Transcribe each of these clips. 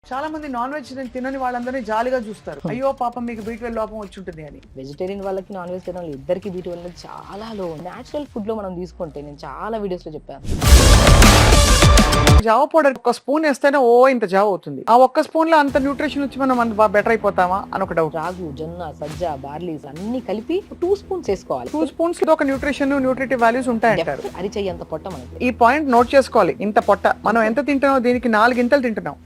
చాలా మంది non veg తినని వాళ్ళందరినీ జాలిగా చూస్తారు. అయ్యో పాపం మీకు బి12 లోపం వచ్చి ఉంటుంది అని. వెజిటేరియన్ వాళ్ళకి నాన్ వెజిటేరియన్ ఇద్దరికి బి12 అనేది చాలా లో. న్యాచురల్ ఫుడ్ లో మనం తీసుకుంటే నేను చాలా వీడియోస్ లో చెప్పాను. జావ పౌడర్ ఒక స్పూన్ వేస్తేనే ఇంత జావ అవుతుంది. ఆ ఒక్క స్పూన్ లో అంత న్యూట్రిషన్ వచ్చి మనం అంత బెటర్ అయిపోతామా అని ఒక డౌట్. రాగు, జొన్న, సజ్జ, బార్లీ అన్ని కలిపి 2 స్పూన్స్ వేసుకోవాలి. 2 స్పూన్స్ లో ఒక న్యూట్రిటివ్ వాల్యూస్ ఉంటాయంటారు. అరిచెయ్యి అంత పొట్ట మనకి. ఈ పాయింట్ నోట్ చేసుకోవాలి. ఇంత పొట్ట మనం ఎంత తింటున్నాం, దీనికి 4 గింతలు తింటున్నాం.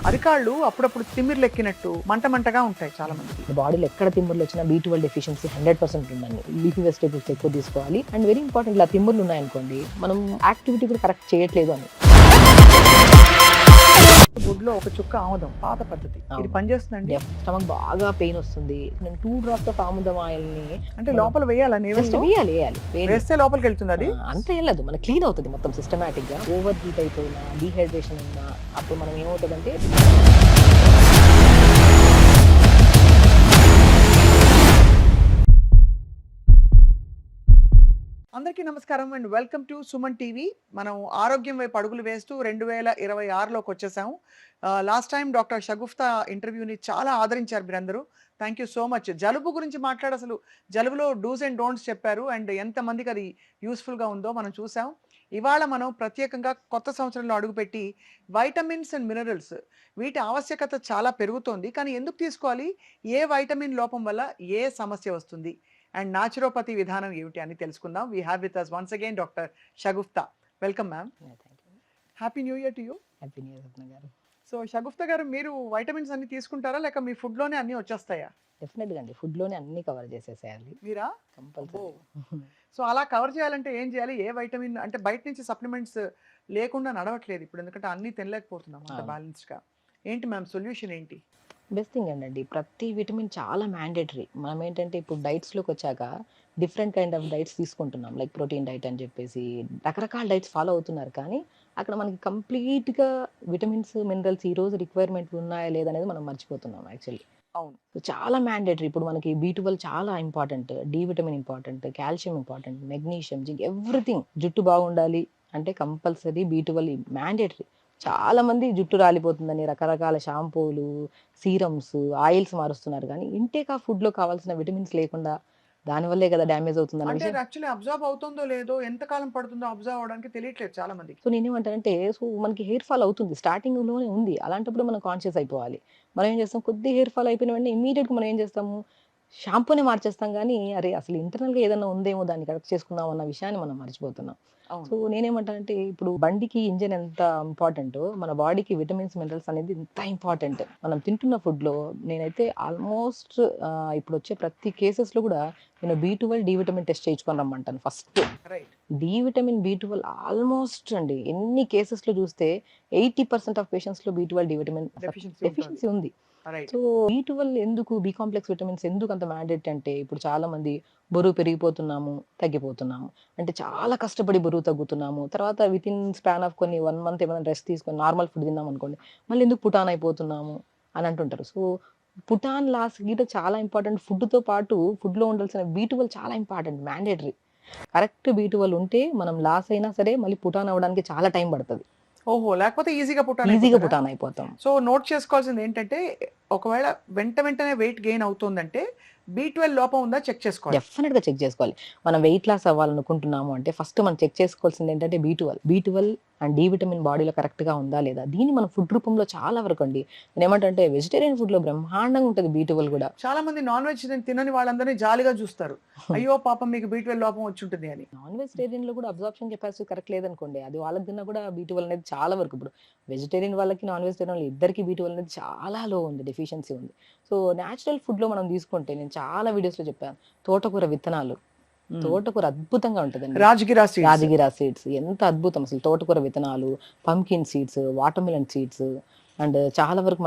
అరికాళ్ళు అప్పుడప్పుడు తిమ్మిర్లు ఎక్కినట్టు మంటగా ఉంటాయి చాలా మంది బాడీలో. ఎక్కడ తిమ్ముర్లు వచ్చినా బి12 డెఫిషియన్సీ 100% ఉందండి. లీఫీ వెజిటేబుల్స్ ఎక్కువ తీసుకోవాలి. అండ్ వెరీ ఇంపార్టెంట్, ఇలా తిమ్ముర్లు ఉన్నాయనుకోండి, మనం యాక్టివిటీ కూడా కరెక్ట్ చేయట్లేదు అని. గుడ్లో ఒక చుక్క ఆముదం, పాత పద్ధతి, ఇది పనిచేస్తుందండి. స్టమక్ బాగా పెయిన్ వస్తుంది. నేను 2 drops ఆఫ్ ఆముదం ఆయిల్ ని అంటే లోపల వేయాలని వేస్తే లోపలికి వెళ్తుంది. అది అంత వెళ్ళదు, మనకి క్లీన్ అవుతుంది మొత్తం సిస్టమేటిక్ గా. ఓవర్ హీట్ అయిపోయినా, డీహైడ్రేషన్ ఉన్నా, అప్పుడు మనం ఏమవుతుందంటే అందరికీ నమస్కారం and welcome to Suman TV. మనం ఆరోగ్యం వైపు అడుగులు వేస్తూ 2026లోకి వచ్చేసాము. లాస్ట్ టైం డాక్టర్ షగుఫ్తా ఇంటర్వ్యూని చాలా ఆదరించారు మీరందరూ. Thank you so much. జలుబు గురించి అసలు జలుబులో డూస్ అండ్ డోంట్స్ చెప్పారు అండ్ ఎంతమందికి అది యూస్ఫుల్గా ఉందో మనం చూసాం. ఇవాళ మనం ప్రత్యేకంగా కొత్త సంవత్సరంలో అడుగుపెట్టి వైటమిన్స్ అండ్ మినరల్స్, వీటి ఆవశ్యకత చాలా పెరుగుతోంది. కానీ ఎందుకు తీసుకోవాలి, ఏ వైటమిన్ లోపం వల్ల ఏ సమస్య వస్తుంది అండ్ నాచురోపతి విధానం ఏమిటి అని తెలుసుకుందాం. We have with us once again doctor Shagufta. Welcome ma'am. Happy new year to you. Happy new year గారు. సో షగుఫ్తా గారు, మీరు వైటమిన్స్ అన్ని తీసుకుంటారా లేక మీ ఫుడ్లోనే అన్ని వచ్చేస్తాయా? డెఫినెట్గా అండి, ఫుడ్లోనే అన్ని కవర్ చేసేసేయాలి మీరా? కంపల్సరీ. సో అలా కవర్ చేయాలంటే ఏం చేయాలి? ఏ వైటమిన్ అంటే బయట నుంచి సప్లిమెంట్స్ లేకుండా నడవట్లేదు ఇప్పుడు, ఎందుకంటే అన్ని తినలేకపోతున్నాం అంత బ్యాలెన్స్డ్గా. ఏంటి మ్యామ్ సొల్యూషన్ ఏంటి? బెస్ట్ థింగ్ అండి, ప్రతి విటమిన్ చాలా మ్యాండేటరీ. మనం ఏంటంటే ఇప్పుడు డైట్స్లోకి వచ్చాక డిఫరెంట్ కైండ్ ఆఫ్ డైట్స్ తీసుకుంటున్నాం, లైక్ ప్రోటీన్ డైట్ అని చెప్పేసి రకరకాల డైట్స్ ఫాలో అవుతున్నారు. కానీ అక్కడ మనకి కంప్లీట్గా విటమిన్స్, మినరల్స్ ఈ రోజు రిక్వైర్మెంట్ ఉన్నాయా లేదనేది మనం మర్చిపోతున్నాం యాక్చువల్లీ. అవును, చాలా మ్యాండేటరీ. ఇప్పుడు మనకి బి12 చాలా important, D vitamin important, calcium important, magnesium, zinc, everything. జుట్టు బాగుండాలి అంటే కంపల్సరీ బి12 మ్యాండేటరీ. చాలా మంది జుట్టు రాలిపోతుందని రకరకాల షాంపూలు, సీరమ్స్, ఆయిల్స్ మారుస్తున్నారు. కానీ ఇంటేక్ ఆ ఫుడ్ లో కావాల్సిన విటమిన్స్ లేకుండా దానివల్లే కదా డ్యామేజ్ అవుతుంది. అంటే యాక్చువల్లీ అబ్జర్వ్ అవుతుందో లేదో, ఎంత కాలం పడుతుందో అబ్జర్వ్ అవడానికి తెలియట్లేదు చాలా మందికి. సో నేనేమంటానంటే, సో మనకి హెయిర్ ఫాల్ అవుతుంది, స్టార్టింగ్ లోనే ఉంది. అలాంటప్పుడు మనం కాన్షియస్ అయిపోవాలి. మనం ఏం చేస్తాం, కొద్ది హెయిర్ ఫాల్ అయిపోయిన వెంటనే ఇమీడియట్ గా మనం ఏం చేస్తాము, షాంపూనే మార్చేస్తాం. కానీ అరే అసలు ఇంటర్నల్ గా ఏదైనా ఉందేమో దాన్ని కరెక్ట్ చేసుకుందాం అన్న విషయాన్ని మనం మర్చిపోతున్నాం. సో నేనేమంటానంటే, ఇప్పుడు బండికి ఇంజిన్ ఎంత ఇంపార్టెంటో మన బాడీకి విటమిన్స్, మినరల్స్ అనేది ఎంత ఇంపార్టెంట్. మనం తింటున్న ఫుడ్ లో నేనైతే ఆల్మోస్ట్ ఇప్పుడు వచ్చే ప్రతి కేసెస్ లో కూడా నేను బి12 డి విటమిన్ టెస్ట్ చేయించుకొని రమ్మంటాను ఫస్ట్. డి విటమిన్, బి12 ఆల్మోస్ట్ అండి ఎన్ని కేసెస్ లో చూస్తే 80% ఆఫ్ పేషెంట్స్ లో బి12 డి విటమిన్ డెఫిషియన్సీ ఉంది. సో బి12 ఎందుకు, బి కాంప్లెక్స్ విటమిన్స్ ఎందుకు అంత మ్యాండేట్ అంటే, ఇప్పుడు చాలా మంది బరువు పెరిగిపోతున్నాము, తగ్గిపోతున్నాము, అంటే చాలా కష్టపడి బరువు తగ్గుతున్నాము. తర్వాత విత్ ఇన్ స్పాన్ ఆఫ్ కొన్ని 1 month ఏమైనా రెస్ట్ తీసుకొని నార్మల్ ఫుడ్ తిన్నాం అనుకోండి, మళ్ళీ ఎందుకు పుటాన్ అయిపోతున్నాము అని అంటుంటారు. సో పుటాన్ లాస్ గీట చాలా ఇంపార్టెంట్. ఫుడ్తో పాటు ఫుడ్లో ఉండాల్సిన బి12 చాలా ఇంపార్టెంట్, మ్యాండేటరీ. కరెక్ట్ బి12 ఉంటే మనం లాస్ అయినా సరే మళ్ళీ పుటాన్ అవ్వడానికి చాలా టైం పడుతుంది. ఓహో, లేకపోతే ఈజీగా పుటాన్ అయిపోతాం. సో నోట్ చేసుకోవాల్సింది ఏంటంటే, ఒకవేళ వెంటనే వెయిట్ గెయిన్ అవుతుందంటే బి12 లోపం ఉందా చెక్ చేసుకోవాలి. డెఫినెట్ గా చెక్ చేసుకోవాలి. మనం వెయిట్ లాస్ అవ్వాలనుకుంటున్నాము అంటే ఫస్ట్ మనం చెక్ చేసుకోవాల్సింది ఏంటంటే బి12 అండ్ డి విటమిన్ బాడీలో కరెక్ట్ గా ఉందా లేదా. దీన్ని మన ఫుడ్ రూపంలో చాలా వరకు అండి, నేను ఏమంటే వెజిటేరియన్ ఫుడ్ లో బ్రహ్మాండంగా ఉంటుంది బి12 కూడా. చాలా మంది నాన్ వెజ్ తినని వాళ్ళందరినీ జాలిగా చూస్తారు. అయ్యో పాపం మీకు బి12 లోపం వచ్చి ఉంటుంది అని. నాన్ వెజిటేరియన్ లో కూడా అబ్జార్ప్షన్ కెపాసిటీ కరెక్ట్ లేదనుకోండి, అది వాళ్ళకి తిన్నా కూడా బి12 అనేది చాలా వరకు. ఇప్పుడు వెజిటేరియన్ వాళ్ళకి, నాన్ వెజిటేరియన్ ఇద్దరికి బి12 అనేది చాలా లో ఉంది, డెఫిషియన్సీ ఉంది. సో న్యాచురల్ ఫుడ్ లో మనం తీసుకుంటే, నేను చాలా వీడియోస్ లో చెప్పాను, తోటకూర విత్తనాలు. తోటకూర అద్భుతంగా ఉంటుందండి. రాజగిరా సీడ్స్ ఎంత అద్భుతం అసలు. తోటకూర విత్తనాలు, pumpkin seeds, water melon seeds, and చాలా వరకు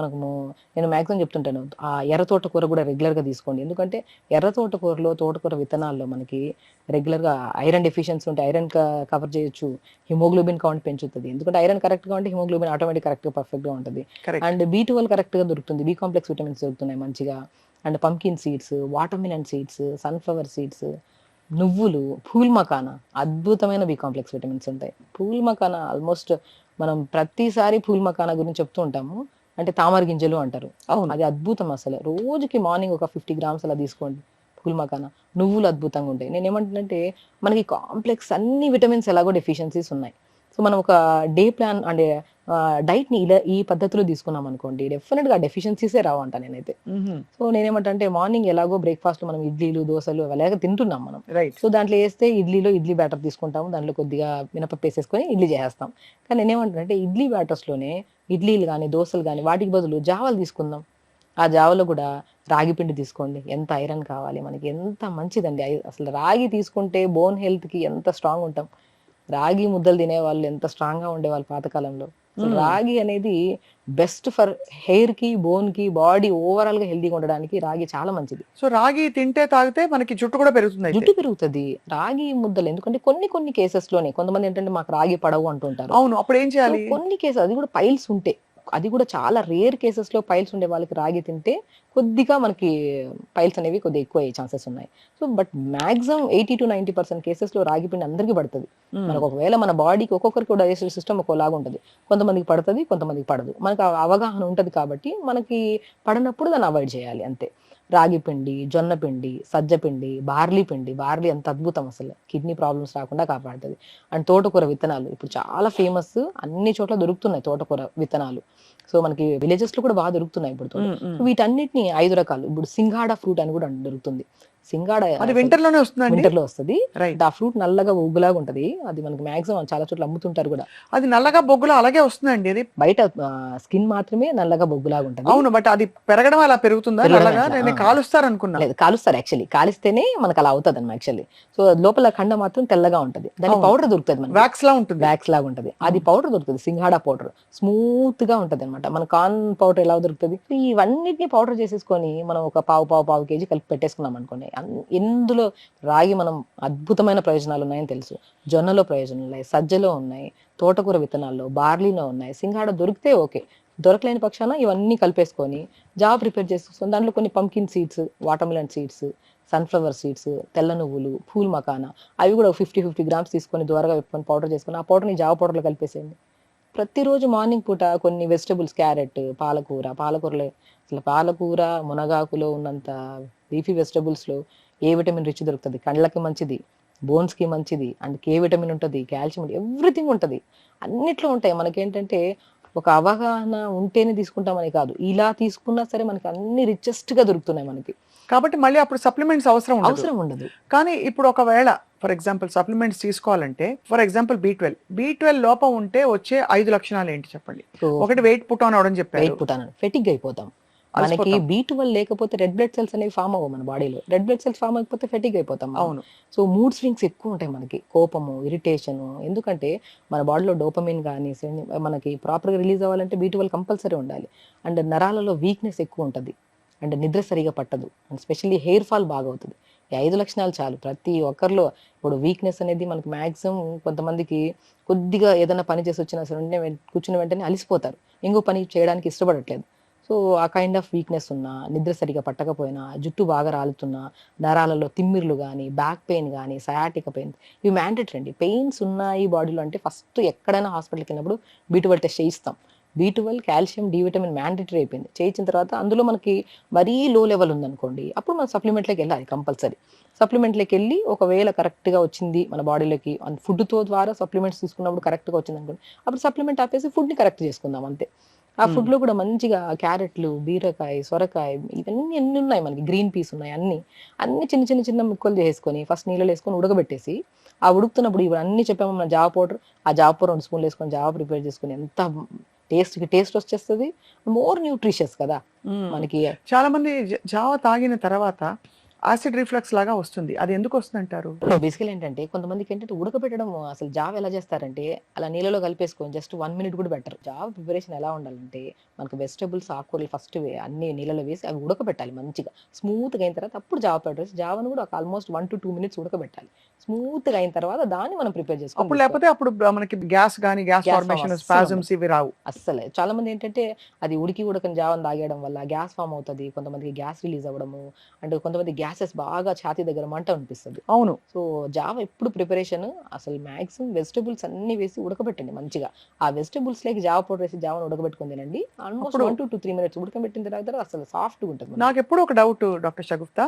నేను మ్యాక్సిమం చెప్తుంటాను ఆ ఎర్ర తోటకూర కూడా రెగ్యులర్గా తీసుకోండి. ఎందుకంటే ఎర్ర తోటకూరలో, తోటకూర విత్తనాల్లో మనకి రెగ్యులర్గా ఐరన్ డెఫిషియన్సీ ఉంటే ఐరన్ కవర్ చేయొచ్చు, హిమోగ్లోబిన్ కౌంట్ పెంచుతుంది. ఎందుకంటే ఐరన్ కరెక్ట్గా ఉంటే హిమోగ్లోబిన్ ఆటోమేటిక్ కరెక్ట్గా పర్ఫెక్ట్గా ఉంటుంది. అండ్ బి12 కరెక్ట్గా దొరుకుతుంది, బి కాంప్లెక్స్ విటమిన్స్ దొరుకుతున్నాయి మంచిగా. And pumpkin seeds, water melon seeds, sunflower seeds, నువ్వులు, పూల్ మకానా, అద్భుతమైన బి కాంప్లెక్స్ విటమిన్స్ ఉంటాయి. పూల్ మకానా ఆల్మోస్ట్ మనం ప్రతిసారి పూల్ మకానా గురించి చెప్తూ ఉంటాము. అంటే తామర గింజలు అంటారు. అవును. అది అద్భుతం అసలు. రోజుకి మార్నింగ్ ఒక 50 గ్రామ్స్ అలా తీసుకోండి పూల్ మకానా. నువ్వులు అద్భుతంగా ఉంటాయి. నేనేమంటున్నానంటే మనకి కాంప్లెక్స్ అన్ని విటమిన్స్ ఎలాగో డెఫిషియన్సీస్ ఉన్నాయి. సో మనం ఒక డే ప్లాన్ అంటే డైట్‌ని ఇలా ఈ పద్ధతిలో తీసుకున్నామనుకోండి డెఫినిట్‌గా డెఫిషియన్సీసే రావంట నేనైతే. హుహు. సో నేనేమంటా అంటే మార్నింగ్ ఎలాగో బ్రేక్‌ఫాస్ట్‌లో మనం ఇడ్లీలు, దోసలు అలాగే తింటున్నాం మనం. రైట్. సో దాంట్లో ఏస్తే ఇడ్లీలో ఇడ్లీ బ్యాటర్ తీసుకుంటాము. దాంట్లో కొద్దిగా మినపప్పు ఏసేసుకొని ఇడ్లీ చేసేస్తాం. కానీ నేనేమంటానంటే ఇడ్లీ బ్యాటర్స్‌లోనే ఇడ్లీలు గాని, దోసలు గాని వాటికి బదులు జావలు తీసుకుందాం. ఆ జావలో కూడా రాగి పిండి తీసుకోండి. ఎంత ఐరన్ కావాలి మనకి. ఎంత మంచిదండి. అసలు రాగి తీసుకుంటే బోన్ హెల్త్‌కి ఎంత స్ట్రాంగ్ ఉంటాం. రాగి ముద్దలు తినేవాళ్ళు ఎంత స్ట్రాంగ్‌గా ఉండేవాళ్ళు పాతకాలంలో. అసలు హ్మ్. రాగి అనేది బెస్ట్ ఫర్ హెయిర్‌కి, బోన్‌కి, బాడీ ఓవరాల్‌గా హెల్తీగా ఉండడానికి రాగి చాలా మంచిది. సో రాగి తింటే, తాగితే మనకి జుట్టు కూడా పెరుగుతుందయితే. జుట్టు పెరుగుతది. రాగి ముద్దలు ఎందుకంటే కొన్ని కొన్ని కేసెస్‌లోనే కొంతమందేంటంటే మాకు రాగి పడవు అంటుంటారు. అవును. అప్పుడేం సో చేయాలి? కొన్ని కేసెస్ అది కూడా పైల్స్ ఉంటే, అది కూడా చాలా రేర్ కేసెస్‌లో పైల్స్ ఉండే వాళ్ళకి రాగి తింటే కొద్దిగా మనకి పైల్స్ అనేవి కొద్దిగా ఎక్కువయ్యే ఛాన్సెస్ ఉన్నాయి. సో బట్ మాక్సిమం 80-90% కేసెస్‌లో రాగి పిండి అందరికీ పడతది. హ్మ్. మనకు ఒకవేళ మన బాడీకి ఒక్కొక్కరికి కూడా డైజెస్టివ్ సిస్టమ్ ఒక్కోలాగా ఉంటది. కొంతమందికి పడతది, కొంతమందికి పడదు. మనకు ఆ అవగాహన ఉంటది కాబట్టి మనకి పడనప్పుడు దాన్ని అవాయిడ్ చేయాలి అంతే. రాగి పిండి, జొన్న పిండి, సజ్జ పిండి, బార్లీ పిండి. బార్లీ ఎంత అద్భుతం అసలు. కిడ్నీ ప్రాబ్లమ్స్ రాకుండా కాపాడుతది. అండ్ తోటకూర విత్తనాలు ఇప్పుడు చాలా ఫేమస్. అన్ని చోట్ల దొరుకుతున్నాయి తోటకూర విత్తనాలు. సో మనకి విలేజెస్‌లో కూడా బాగా దొరుకుతున్నాయి ఇప్పుడు హ్మ్. హ్మ్. వీటన్నిటిని 5 రకాలు. ఇప్పుడు సింగాడా ఫ్రూట్ అని కూడా దొరుకుతుంది. సింగాడా అది అసలు వింటర్‌లోనే వస్తుందండి? వింటర్‌లో వస్తది. రైట్. అంటే ఆ ఫ్రూట్ నల్లగా ఉగ్గులాగా ఉంటది. అది మనకి మాక్సిమం చాలా చోట్ల అమ్ముతుంటారు గూడా. అది నల్లగా బొగ్గులో అలాగే వస్తుందండి అది? బయట స్కిన్ మాత్రమే నల్లగా బొగ్గులాగా ఉంటది. అవును. బట్ అది పెరగడం అలా పెరుగుతుందా పెరగడమే నల్లగా? అట్లా. నేను కాలుస్తారనుకున్నా. లేదు కాలుస్తారు యాక్చువల్లీ. కాలిస్తేనే మనకలా అవుతదన్నమాట యాక్చువల్లీ. సో లోపల ఖండ మాత్రం తెల్లగా ఉంటది. దాని అవును. పౌడర్ దొరుకుతది మనకి. వాక్స్‌లా ఉంటుంది. వాక్స్ లాగా ఉంటది. అది అవును. పౌడర్ దొరుకుతది. సింగాడా పౌడర్. స్మూత్‌గా ఉంటదనమాట. మన కార్న్ పౌడర్ ఎలా దొరుకుతది? ఇవన్నిటిని పౌడర్ చేసేసుకొని మనం ఒక పావు కేజీ కలిపి పెట్టేసుకున్నాం అనుకోండి. ఇందులో రాగి మనం అద్భుతమైన ప్రయోజనాలున్నాయని తెలుసు. జొన్నలో ప్రయోజనాలున్నాయి. సజ్జలో ఉన్నాయి. తోటకూర విత్తనాల్లో, బార్లీలో ఉన్నాయి. సింగాడా దొరికితే ఓకే. దొరకలేని పక్షాన ఇవన్నీ కలిపేసుకొని జావ ప్రిపేర్ చేసేసుకొని దాంట్లో కొన్ని pumpkin seeds, watermelon seeds, sunflower seeds, తెల్ల నువ్వులు, పూల్ మకానా అవి కూడా 50 గ్రామ్స్ తీసుకొని దోరగా వేపుకొని పౌడర్ చేసుకొని, ఆ పౌడర్‌ని జావ పౌడర్‌లో కలిపేసేయండి. ప్రతిరోజు మార్నింగ్ పూట కొన్ని వెజిటబుల్స్ క్యారెట్, పాలకూరలో అసలు పాలకూర, మునగాకులో ఉన్నంత లీఫీ వెజిటబుల్స్‌లో ఏ విటమిన్ రిచ్ దొరుకుతది. కళ్ళకి మంచిది, బోన్స్‌కి మంచిది, అండ్ కే విటమిన్ ఉంటది, కాల్షియం ఎవ్రీథింగ్ ఉంటది. అన్నిట్లో ఉంటాయి. మనకేంటంటే ఒక అవగాహన ఉంటేనే తీసుకుంటామని కాదు. ఇలా తీసుకున్నా సరే మనకి అన్ని రిచెస్ట్‌గా దొరుకుతున్నాయి మనకి. కాబట్టి మళ్ళీ అప్పుడు సప్లిమెంట్స్ అవసరం ఉండదు. అవసరం ఉండదు. కానీ ఇప్పుడు ఒకవేళ ఫర్ ఎగ్జాంపుల్ సప్లిమెంట్స్ తీసుకోవాలంటే ఫర్ ఎగ్జాంపుల్ బి12 లోపం ఉంటే వచ్చే 5 లక్షణాలు ఏంటి చెప్పండి? సో ఒకటి వెయిట్ పుట్ ఆన్ అవ్వడం చెప్పారు. వెయిట్ పుట్ ఆన్ ఫెటిగ్ అయిపోతాం. మనకి అలసిపోతాం. బి12 లేకపోతే రెడ్ బ్లడ్ సెల్స్ అనేవి ఫార్మ్ అవ్వవు మన బాడీలో. రెడ్ బ్లడ్ సెల్స్ ఫార్మ్ అయిపోతే ఫెటిగ్ అయిపోతాం మనం. అవును. సో మూడ్ స్వింగ్స్ ఎక్కువ ఉంటాయి మనకి. కోపము, ఇరిటేషను. ఎందుకంటే మన బాడీలో డోపమైన్ గాని, మనకి ప్రాపర్‌గా రిలీజ్ అవ్వాలంటే బి12 కంపల్సరీ ఉండాలి. అండ్ నరాలలో వీక్‌నెస్ ఎక్కువ ఉంటది. అండ్ నిద్ర సరిగ్గా పట్టదు. అండ్ స్పెషల్లీ హెయిర్ ఫాల్ బాగా అవుతది. ఈ 5 లక్షణాలు చాలు. ప్రతి ఒక్కరిలో ఇప్పుడు వీక్‌నెస్ అనేది మనకి మాక్సిమం కొంతమందికి కొద్దిగా ఏదైనా పని చేసి వచ్చినా సరే కూర్చున్న వెంటనే అలిసిపోతారు. ఇంకో పని చేయడానికి ఇష్టపడట్లేదు. సో ఆ కైండ్ ఆఫ్ వీక్‌నెస్ ఉన్నా, నిద్ర సరిగ్గా పట్టకపోయినా, జుట్టు బాగా రాలుతున్నా, నరాలలో తిమ్మిర్లు గాని, బ్యాక్ పెయిన్ గాని, సయాటికా పెయిన్ ఇవి మ్యాండేటరీ అండి. పెయిన్స్ ఉన్నాయి బాడీలో అంటే ఫస్ట్ ఎక్కడైనా హాస్పిటల్‌కెళ్ళినప్పుడు బి12 టెస్ట్ చేయిస్తాం. బి12, కాల్షియం, డి విటమిన్ మ్యాండేటరీ అయిపోయింది. చేయించిన తర్వాత అందులో మనకి మరీ లో లెవెల్ ఉందనుకోండి, అప్పుడు మనం సప్లిమెంట్‌లోకెళ్ళాలి కంపల్సరీ. సప్లిమెంట్‌లోకెళ్ళి ఒకవేళ కరెక్ట్‌గా వచ్చింది మన బాడీలోకి ఫుడ్‌తో ద్వారా సప్లిమెంట్స్ తీసుకున్నప్పుడు కరెక్ట్‌గా వచ్చిందనుకోండి, అప్పుడు సప్లిమెంట్ ఆపేసి ఫుడ్‌ని కరెక్ట్ చేసుకుందాం అంతే. ఆ హ్మ్. ఫుడ్‌లో కూడా మంచిగా క్యారెట్లు, బీరకాయ, సొరకాయ ఇవన్నీ ఎన్ని ఉన్నాయి మనకి గ్రీన్ పీస్ ఉన్నాయి అన్నీ. అన్నీ చిన్న ముక్కలు చేసుకొని ఫస్ట్ నీళ్ళలో ఏసుకొని ఉడకబెట్టేసి, ఆ ఉడుకుతున్నప్పుడు ఇవన్నీ చెప్పాము మన జావ పౌడర్, ఆ జావ పౌడర్ 2 స్పూన్‌లు ఏసుకొని జావ ప్రిపేర్ చేసుకొని ఎంత టేస్ట్ వచ్చేస్తది. మోర్ న్యూట్రిషియస్ కదా! హ్మ్. మనకి చాలా మంది జావ తాగిన తర్వాత యాసిడ్ రిఫ్లక్స్ లాగా వస్తుంది. అది ఎందుకు వస్తుందంటారు? బేసికల్లీ ఏంటంటే కొంతమందికేంటంటే ఉడకబెట్టడం అసలు జావ ఎలా చేస్తారంటే, అలా నీళ్ళలో కలిపేసుకొని జస్ట్ 1 మినిట్ కూడా బెటర్. జావ ప్రిపరేషన్ ఎలా ఉండాలంటే, మనకు వెజిటబుల్స్, ఆకుకూరలు ఫస్ట్ అన్నీ నీళ్ళలో వేసి అవి ఉడకబెట్టాలి మంచిగా. స్మూత్‌గా అయిన తర్వాత అప్పుడు జావ పౌడర్ వేసి జావను కూడా ఒక ఆల్మోస్ట్ 1-2 మినిట్స్ ఉడకబెట్టాలి. స్మూత్‌గా అయిన తర్వాత దాన్ని మనం ప్రిపేర్ చేసుకొని అప్పుడు తీసుకోవాలి. లేకపోతే అప్పుడు మనకి gas gas gas form formation, అస్సలుండదు. స్పాజమ్స్ ఇవి రావు. అస్సలే. చాలా మందేంటంటే అది ఉడకని జావని తాగేయడం వల్ల గ్యాస్ ఫార్మ్ అవుతది. కొంతమందికి గ్యాస్ రిలీజ్ అవ్వడము, అండ్ కొంతమంది గ్యాసెస్ బాగా ఛాతీ దగ్గర మంట అనిపిస్తుంది. అవును. సో జావ ఎప్పుడు ప్రిపరేషన్ అసలు మాక్సిమం వెజిటబుల్స్ అన్ని వేసి ఉడకబెట్టండి మంచిగా. ఆ వెజిటబుల్స్ లేకి జావ పౌడర్ వేసి జావను ఉడకబెట్టుకొని తినండి. ఆల్మోస్ట్ అప్పుడు 1 to 3 మినిట్స్ ఉడకబెట్టిన తర్వాత అసలు సాఫ్ట్‌గా ఉంటది మనకి. నాకెప్పుడు ఒక డౌట్ డాక్టర్ షగుఫ్తా.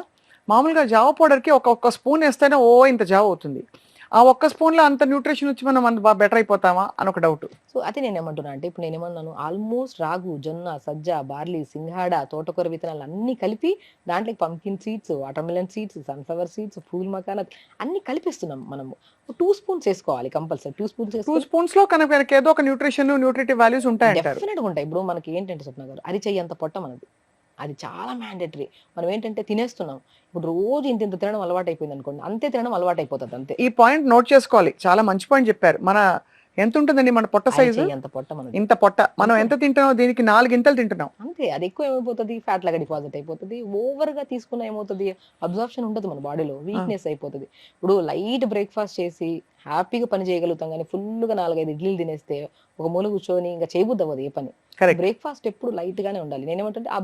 మామూలుగా జావ పౌడర్‌కి ఒక్క స్పూన్ ఏస్తేనే ఇంత జావ అవుతుంది. ఆ ఒక్క స్పూన్‌లో అంత న్యూట్రిషన్ వచ్చి మనం అంత బెటర్ అయిపోతామా అని ఒక డౌట్. సో అదే నేనేమంటున్నా అంటే, ఇప్పుడు నేనేమన్నాను ఆల్మోస్ట్ రాగు, జొన్న, సజ్జ, బార్లీ, సింఘాడ, తోటకూర విత్తనాలు అన్నీ కలిపి దాంట్లోకి pumpkin seeds, watermelon seeds, sunflower seeds, phool makhana అన్నీ కలిపేస్తున్నాం మనము. 2 స్పూన్స్ ఏసుకోవాలి కంపల్సరీ. 2 స్పూన్స్ 2 ఏసుకొని స్పూన్స్‌లో మనకి ఏదో ఒక న్యూట్రిటివ్ వాల్యూస్ ఉంటాయంటారు. డెఫినిట్‌గా ఉంటాయి. ఇప్పుడు మనకి ఏంటంటే స్వప్న గారు, అరిచెయ్యంత పొట్ట మనది. అది చాలా మ్యాండేటరీ. మనం ఏంటంటే తినేస్తున్నాం. ఇప్పుడు రోజు ఇంతింత తినడం అలవాటయిపోయిందనుకోండి, అంతే తినడం అలవాటయిపోతది అంతే. ఈ పాయింట్ నోట్ చేసుకోవాలి. చాలా మంచి పాయింట్ చెప్పారు. ఎంతుంటుందండి మన పొట్ట సైజు? అరిచెయ్యంత పొట్ట మనది. ఇంత పొట్ట. మనం అంతే. ఎంత తింటున్నాం? దీనికి 4 గింతలు తింటున్నాం. అంతే. అది ఎక్కువ ఏమైపోతది, ఫ్యాట్ లాగా డిపాజిట్ అయిపోతది. ఓవర్‌గా తీసుకున్న ఏమవుతది, అబ్జార్ప్షన్ ఉండదు మన బాడీలో. ఆ! వీక్‌నెస్ అయిపోతది. ఇప్పుడు లైట్ బ్రేక్‌ఫాస్ట్ చేసి హ్యాపీగా పని చేయగలుగుతాం గానీ, ఫుల్‌గా 4, 5 ఇడ్లీలు తినేస్తే ఒక మూల కూర్చొని ఇంక చేయబుద్దవ్వదు ఏ పని. కరెక్ట్. బ్రేక్‌ఫాస్ట్ ఎప్పుడు లైట్‌గానే ఉండాలి. నేనేమంటంటే ఆ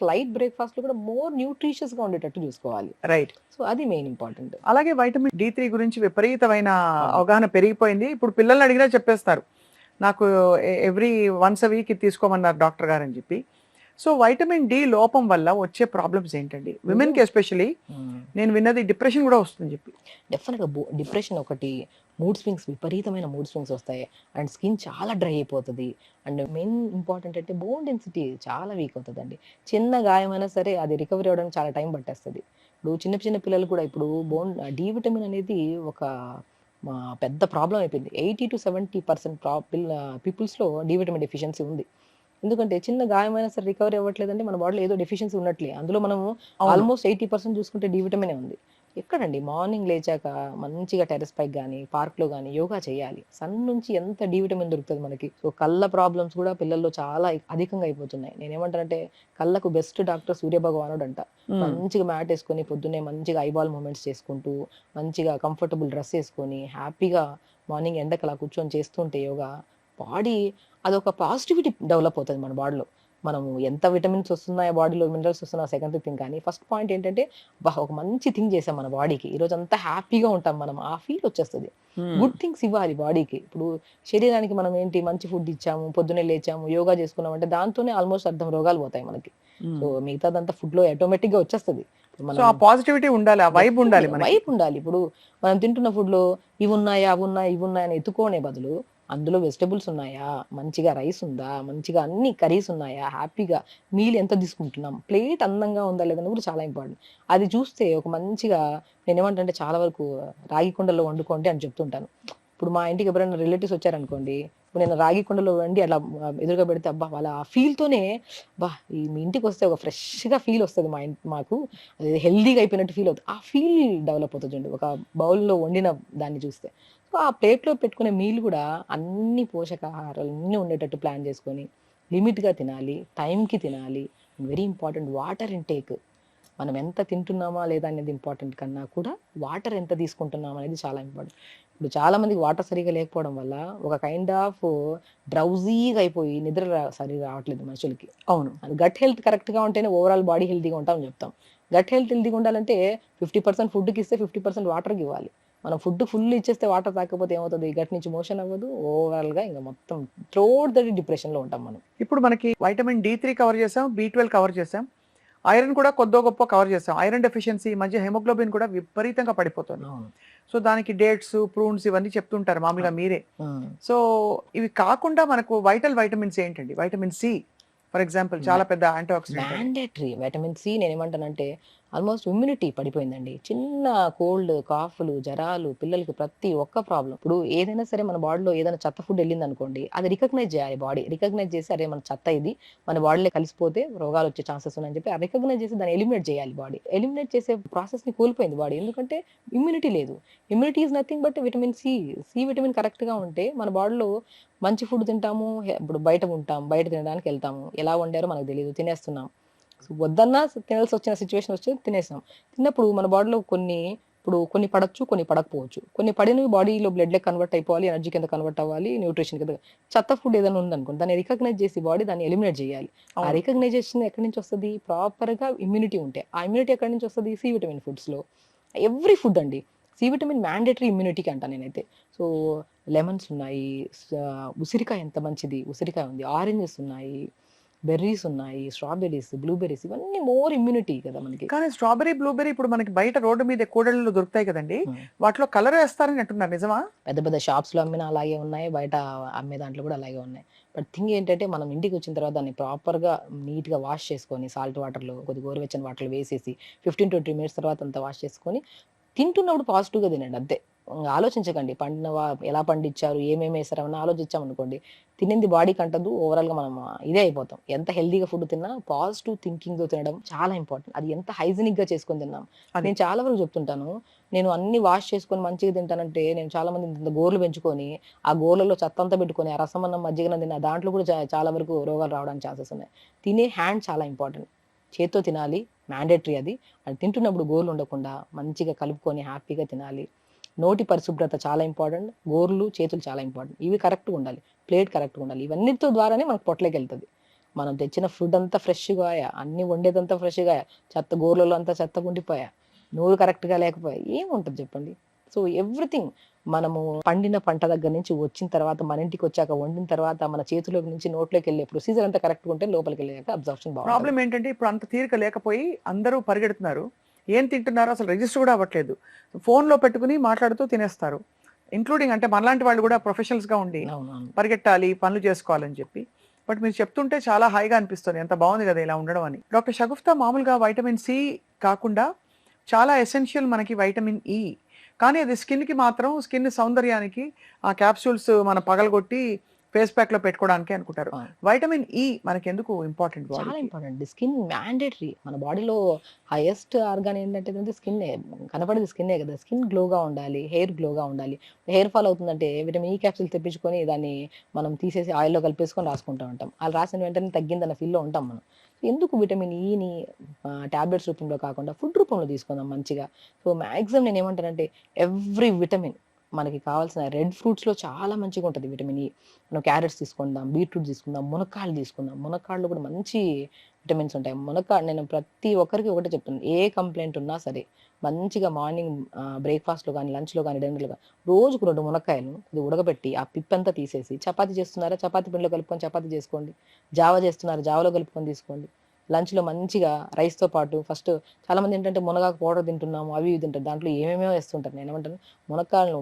లైట్ బ్రేక్‌ఫాస్ట్‌లో కూడా మోర్ న్యూట్రిషియస్‌గా ఉండేటట్టు చూసుకోవాలి. రైట్. సో అది మెయిన్ ఇంపార్టెంట్. అలాగే వైటమిన్ డి3 గురించి విపరీతమైన అవును. అవగాహన పెరిగిపోయింది. ఇప్పుడు పిల్లల్ని అడిగినా చెప్పేస్తారు. నాకు ఎవ్రీ వన్స్ ఎ వీక్ ఇది తీసుకోమన్నారు డాక్టర్ గారని చెప్పి. సో వైటమిన్ డి లోపం వల్ల వచ్చే ప్రాబ్లమ్స్ ఏంటండి? విమెన్‌కి ఎస్పెషల్లీ హ్మ్. నేను విన్నది డిప్రెషన్ కూడా వస్తుందని చెప్పి. డెఫినెట్‌గా డిప్రెషన్ ఒకటి, మూడ్ స్వింగ్స్ విపరీతమైన మూడ్ స్వింగ్స్ వస్తాయి. అండ్ స్కిన్ చాలా డ్రై అయిపోతది. అండ్ మెయిన్ ఇంపార్టెంట్ అంటే బోన్ డెన్సిటీ చాలా వీక్ అవుతదండి. చిన్న గాయమైనా సరే అది రికవరీ అవ్వడానికి చాలా టైం పట్టేస్తది. ఇప్పుడు చిన్న చిన్న పిల్లలు కూడా ఇప్పుడు డి విటమిన్ అనేది ఒక పెద్ద ప్రాబ్లమ్ అయిపోయింది. 80-70% పీపుల్స్‌లో డి విటమిన్ డెఫిషియన్సీ ఉంది. ఎందుకంటే చిన్న గాయమైనా సరే రికవరీ అవ్వట్లేదంటే మన బాడీలో ఏదో డెఫిషియన్సీ ఉన్నట్లే. అందులో మనము అవును. ఆల్మోస్ట్ 80% చూసుకుంటే డి విటమినే ఉంది. ఎక్కడండి మార్నింగ్ లేచాక మంచిగా టెర్రస్ పైకి గాని, పార్క్‌లో గాని యోగా చేయాలి. సన్ నుంచి ఎంత డి విటమిన్ దొరుకుతది మనకి. సో, కళ్ళ ప్రాబ్లమ్స్ కూడా పిల్లల్లో చాలా అధికంగా అయిపోతున్నాయి. నేనేమంటానంటే కళ్ళకు బెస్ట్ డాక్టర్ సూర్య భగవానుడంట. హ్మ్. మంచిగా మ్యాట్ ఏసుకొని పొద్దున్నే మంచిగా ఐబాల్ మూవ్‌మెంట్స్ చేసుకుంటూ, మంచిగా కంఫర్టబుల్ డ్రెస్ ఏసుకొని, హ్యాపీగా మార్నింగ్ ఎండకి అలా కూర్చొని చేస్తుంటే యోగా, బాడీ అదొక పాజిటివిటీ డెవలప్ అవుతది మన బాడీలో. మనము ఎంత విటమిన్స్ వస్తున్నాయో బాడీలో, మినరల్స్ వస్తున్నాయో సెకండరీ థింగ్ కానీ, ఫస్ట్ పాయింట్ ఏంటంటే ఒక మంచి థింగ్ చేసాం మన బాడీకి. ఈరోజంతా హ్యాపీగా ఉంటాం మనం. ఆ ఫీల్ వచ్చేస్తది. హ్మ్. గుడ్ థింగ్స్ ఇవ్వాలి బాడీకి. ఇప్పుడు శరీరానికి మనం ఏంటి మంచి ఫుడ్ ఇచ్చాము, పొద్దున్నే లేచాము, యోగా చేసుకున్నామంటే దాంతోనే ఆల్మోస్ట్ అర్ధం రోగాలు పోతాయి మనకి. సో, హ్మ్. మిగతాదంతా ఫుడ్‌లో ఆటోమేటిక్‌గా వచ్చేస్తది. ఇప్పుడు సో మనం ఆ పాజిటివిటీ ఉండాలి. ఆ వైబ్ ఉండాలి డెఫినెట్‌గా మనకి. వైబ్ ఉండాలి. ఇప్పుడు మనం తింటున్న ఫుడ్‌లో ఇవున్నాయా, అవున్నాయా, ఇవున్నాయా అని ఎతుక్కోనే బదులు, అందులో వెజిటబుల్స్ ఉన్నాయా, మంచిగా రైస్ ఉందా, మంచిగా అన్ని కర్రీస్ ఉన్నాయా, హ్యాపీగా మీల్ ఎంత తీసుకుంటున్నాం, ప్లేట్ అందంగా ఉందా లేదా అనేది కూడా చాలా ఇంపార్టెంట్. అది చూస్తే ఒక మంచిగా నేనేమంటానంటే చాలా వరకు రాగి కుండలో వండుకోండి అని చెప్తుంటాను. ఇప్పుడు మా ఇంటికి ఎవరైనా రిలేటివ్స్ వచ్చారనుకోండి, ఇప్పుడు నేను రాగి కుండలో వండి అట్లా ఎదురుగా పెడితే అబ్బా! వాళ్ళ ఆ ఫీల్‌తోనే అబ్బా! మీ ఇంటికొస్తే ఒక ఫ్రెష్‌గా ఫీల్ వస్తది మాకు. అది హెల్తీగా అయిపోయినట్టు ఫీల్ అవుతది. ఆ ఫీల్ డెవలప్ అవుతది చూడండి. ఒక బౌల్‌లో వండిన దాన్ని చూస్తే. సో, ఆ ప్లేట్‌లో పెట్టుకునే మీల్ గూడా అన్ని పోషకాహారాలు అన్నీ ఉండేటట్టు ప్లాన్ చేసుకొని, లిమిట్‌గా తినాలి, టైంకి తినాలి. Very important water intake. మనం ఎంత తింటున్నామా లేదా అనేది ఇంపార్టెంట్ కన్నా కూడా వాటర్ ఎంత తీసుకుంటున్నాం అనేది చాలా ఇంపార్టెంట్. ఇప్పుడు చాలా మందికి వాటర్ సరిగ్గా లేకపోవడం వల్ల ఒక కైండ్ ఆఫ్ డ్రౌజీగా అయిపోయి నిద్ర సరిగ్గా రావట్లేదు మనుషులకి. అవును. గట్ హెల్త్ కరెక్ట్‌గా ఉంటేనే ఓవరాల్ బాడీ హెల్తీగా ఉంటామని చెప్తాం. గట్ హెల్త్ హెల్తీగా ఉండాలంటే 50% ఫుడ్‌కిస్తే 50% వాటర్‌కి ఇవ్వాలి. మనం ఫుడ్ ఫుల్ ఇచ్చేస్తే వాటర్ తాగకపోతే ఏమవుతది? గట్ నుంచి మోషన్ అవ్వదు. ఓవరాల్‌గా ఇంక మొత్తం త్రూఅవుట్ ద డే డిప్రెషన్‌లో ఉంటాం మనం. ఇప్పుడు మనకి వైటమిన్ డి3 కవర్ చేసాం. బి12 కవర్ చేసాం. ఐరన్ కూడా కొద్దో గొప్పో కవర్ చేసాం. ఐరన్ డెఫిషియన్సీ ఈ మధ్య హిమోగ్లోబిన్ కూడా విపరీతంగా పడిపోతుంది. అవును. సో దానికి డేట్స్, ప్రూన్స్ ఇవన్నీ చెప్తుంటారు ఆ! మామూలుగా మీరే. హ్మ్. సో ఇవి కాకుండా మనకు వైటమిన్స్ ఏంటండి? వైటమిన్ సి ఫర్ ఎగ్జాంపుల్ మ్యా చాలా పెద్ద యాంటీ ఆక్సిడెంట్ అది. మ్యాండేటరీ. విటమిన్ సి నేనేమంటానంటే ఆల్మోస్ట్ ఇమ్యూనిటీ పడిపోయిందండి. చిన్న కోల్డ్, కాఫ్‌లు, జరాలు పిల్లలకి ప్రతి ఒక్క ప్రాబ్లమ్. ఇప్పుడు ఏదైనా సరే మన బాడీలో ఏదైనా చెత్త ఫుడ్ ఎళ్ళిందనుకోండి, అది రికగ్నైజ్ చేయాలి బాడీ. రికగ్నైజ్ చేసి అరే! మన చెత్త ఇది. మన బాడీలో కలిసిపోతే రోగాలొచ్చే ఛాన్సెస్ ఉన్నాయని చెప్పి రికగ్నైజ్ చేసి దాన్ని ఎలిమినేట్ చేయాలి బాడీ. ఎలిమినేట్ చేసే ప్రాసెస్‌ని కోల్పోయింది బాడీ. ఎందుకంటే ఇమ్యూనిటీ లేదు. Immunity is nothing but vitamin C. C vitamin కరెక్ట్‌గా ఉంటే మన బాడీలో మంచి ఫుడ్ తింటాము. ఇప్పుడు బయట ఉంటాం. బయట తినడానికెళ్తాము. ఎలా వండారో మనకు తెలీదు. తినేస్తున్నాం. సో, వద్దన్నా తినాల్సొచ్చిన సిట్యుయేషన్ వచ్చి తినేసాం. తిన్నప్పుడు మన బాడీలో కొన్ని ఇప్పుడు కొన్ని పడొచ్చు, కొన్ని పడకపోవచ్చు. కొన్ని పడినవి బాడీలో బ్లడ్‌లోకి కన్వర్ట్ అయిపోవాలి, ఎనర్జీ కింద కన్వర్ట్ అవ్వాలి, న్యూట్రిషన్ కింద. చెత్త ఫుడ్ ఏదైనా ఉందనుకోండి, దాన్ని రికగ్నైజ్ చేసి బాడీ దాన్ని ఎలిమినేట్ చేయాలి. ఆ అవును. రికగ్నైజేషన్ ఎక్కడి నుంచి వస్తది? ప్రాపర్‌గా ఇమ్యూనిటీ ఉంటే. ఆ ఇమ్యూనిటీ ఎక్కడి నుంచి వస్తది? సి విటమిన్ ఫుడ్స్‌లో. ఎవ్రీ ఫుడ్ అండి. సి విటమిన్ మ్యాండేటరీ ఇమ్యూనిటీకి అంటా నేనైతే. సో, లెమన్స్ ఉన్నాయి, ఉసిరికాయ ఎంత మంచిది. ఉసిరికాయ ఉంది. ఆరెంజెస్ ఉన్నాయి, బెర్రీస్ ఉన్నాయి, స్ట్రాబెర్రీస్, బ్లూబెర్రీస్ ఇవన్నీ మోర్ ఇమ్యూనిటీ కదా మనకి. కానీ స్ట్రాబెర్రీ, బ్లూబెర్రీ ఇప్పుడు మనకి బయట రోడ్డు మీద కూడళ్లలో దొరుకుతాయి కదండీ! హ్మ్. వాటిలో కలర్ ఏస్తారని అంటున్నారు. నిజమా? పెద్ద పెద్ద షాప్స్‌లో అమ్మిన అలాగే ఉన్నాయి. బయట అమ్మే దాంట్లో కూడా అలాగే ఉన్నాయి. బట్ థింగ్ ఏంటంటే మనం ఇంటికొచ్చిన తర్వాత దాన్ని ప్రాపర్‌గా నీట్‌గా వాష్ చేసుకొని సాల్ట్ వాటర్‌లో కొద్దిగా గోరువెచ్చని వాటర్‌లో వేసేసి 15-20 మినిట్స్ తర్వాత అంతా వాష్ చేసుకొని తింటున్నప్పుడు పాజిటివ్‌గా తినండి అంతే. ఆలోచించకండి ఎలా పండించారు, ఏమేమి ఏసారు అవన్నీ ఆలోచించామనుకోండి, తినింది బాడీకి అంటదు. ఓవరాల్‌గా మనం ఇదే అయిపోతాం. ఎంత హెల్తీగా ఫుడ్ తిన్నా పాజిటివ్ థింకింగ్‌తో తినడం చాలా ఇంపార్టెంట్. అది ఎంత హైజీనిక్‌గా చేసుకొని తిన్నాం. అది. నేను చాలా వరకు చెప్తుంటాను. నేను అన్నీ వాష్ చేసుకొని మంచిగా తింటానంటే, నేను చాలా మంది ఇంత గోర్లు పెంచుకొని, ఆ గోర్లలో చెత్తంతా పెట్టుకొని, ఆ రసమన్నం, మజ్జిగన్నం తిన్న దాంట్లో కూడా చాలా వరకు రోగాలు రావడానికి ఛాన్సెస్ ఉన్నాయి. తినే హ్యాండ్ చాలా ఇంపార్టెంట్. చేత్తో తినాలి. మ్యాండేటరీ అది. అది తింటున్నప్పుడు గోర్లు ఉండకుండా మంచిగా కలుపుకొని హ్యాపీగా తినాలి. నోటి పరిశుభ్రత చాలా ఇంపార్టెంట్. గోర్లు, చేతులు చాలా ఇంపార్టెంట్. ఇవి కరెక్ట్‌గా ఉండాలి. ప్లేట్ కరెక్ట్‌గా ఉండాలి. ఇవన్నిటితో ద్వారానే మనకు పొట్టలోకెళ్తది. మనం తెచ్చిన ఫుడ్ అంతా ఫ్రెష్‌గాయ, అన్నీ వండేదంతా ఫ్రెష్‌గాయ, గోర్లలో అంతా చెత్తగా ఉండిపోయా, నూరు కరెక్ట్‌గా లేకపోయా, ఏముంటది చెప్పండి? సో, ఎవ్రీథింగ్ మనము పండిన పంట దగ్గర నుంచి వచ్చిన తర్వాత, మన ఇంటికొచ్చాక వండిన తర్వాత, మన చేతిలోకి నుంచి నోట్లోకెళ్ళే ప్రొసీజర్ అంతా కరెక్ట్‌గా ఉంటే లోపలికెళ్ళాక అబ్జార్ప్షన్ బావుంటది. ప్రాబ్లమ్ ఏంటంటే ఇప్పుడు అంత తీరిక లేకపోయి అందరూ పరిగెడుతున్నారు. ఏం తింటున్నారో అసలు రిజిస్టర్ కూడా అవ్వట్లేదు. ఫోన్‌లో పెట్టుకొని మాట్లాడుతూ తినేస్తారు. ఇంక్లూడింగ్ అంటే మనలాంటి వాళ్ళు కూడా ప్రొఫెషనల్స్‌గా ఉండి అవునవును. పరిగెట్టాలి, పనులు చేసుకోవాలని చెప్పి. బట్ మీరు చెప్తుంటే చాలా హాయిగా అనిపిస్తుంది. ఎంత బాగుంది కదా ఇలా ఉండడం అని. డాక్టర్ షగుఫ్తా మామూలుగా వైటమిన్ సి కాకుండా చాలా ఎసెన్షియల్ మనకి వైటమిన్ ఇ. కానీ అది స్కిన్‌కి మాత్రం స్కిన్ సౌందర్యానికి ఆ క్యాప్సూల్స్ మనం పగలగొట్టి ఫేస్ ప్యాక్‌లో పెట్టుకోవడానికే అనుకుంటారు. అవును. వైటమిన్ ఇ మనకెందుకు ఇంపార్టెంట్ చాలా బాడీకి? ఇంపార్టెంట్. Skin mandatory. మన బాడీలో హైయెస్ట్ ఆర్గాన్ ఏంటంటే స్కిన్నే. కనపడేది స్కిన్నే కదా! స్కిన్ గ్లోగా ఉండాలి. హెయిర్ గ్లోగా ఉండాలి. హెయిర్ ఫాల్ అవుతుందంటే విటమిన్ ఇ క్యాప్సూల్ తెప్పించుకొని దాన్ని మనం తీసేసి ఆయిల్‌లో కలిపేసుకొని రాసుకుంటా ఉంటాం. ఆళ్ళు రాసిన వెంటనే తగ్గిందన్న ఫీల్‌లో ఉంటాం మనం. ఎందుకు విటమిన్ ఇని టాబ్లెట్స్ రూపంలో కాకుండా ఫుడ్ రూపంలో తీసుకుందాం మంచిగా. సో, మాక్సిమం నేనేమంటానంటే ఎవ్రీ విటమిన్ మనకి కావాల్సిన రెడ్ ఫ్రూట్స్‌లో చాలా మంచిగుంటది విటమిన్ ఇ. మనం క్యారట్స్ తీసుకుందాం, బీట్రూట్ తీసుకుందాం, మునక్కాడలు తీసుకుందాం. మునక్కాడలో కూడా మంచి విటమిన్స్ ఉంటాయి. నేను ప్రతి ఒక్కరికి ఒకటే చెప్తున్నా. ఏ కంప్లెయింట్ ఉన్నా సరే, మంచిగా మార్నింగ్ బ్రేక్‌ఫాస్ట్‌లో గాని, లంచ్‌లో గాని, డిన్నర్‌లో గాని రోజుకు 2 మునక్కాయలు కొద్దిగా ఉడకబెట్టి, ఆ పిప్పంతా తీసేసి, చపాతీ చేస్తున్నారా? చపాతీ పిండిలో కలుపుకొని చపాతీ చేసుకోండి. జావ చేస్తున్నారా? జావలో కలుపుకొని తీసుకోండి. లంచ్‌లో మంచిగా రైస్‌తో పాటు ఫస్ట్ చాలామందేంటంటే మునగాకు పౌడర్ తింటున్నాము, అవి ఇవి తింటారు. దాంట్లో ఏమేమో ఏస్తుంటారు. నేనేమంటాను మునక్కాడలను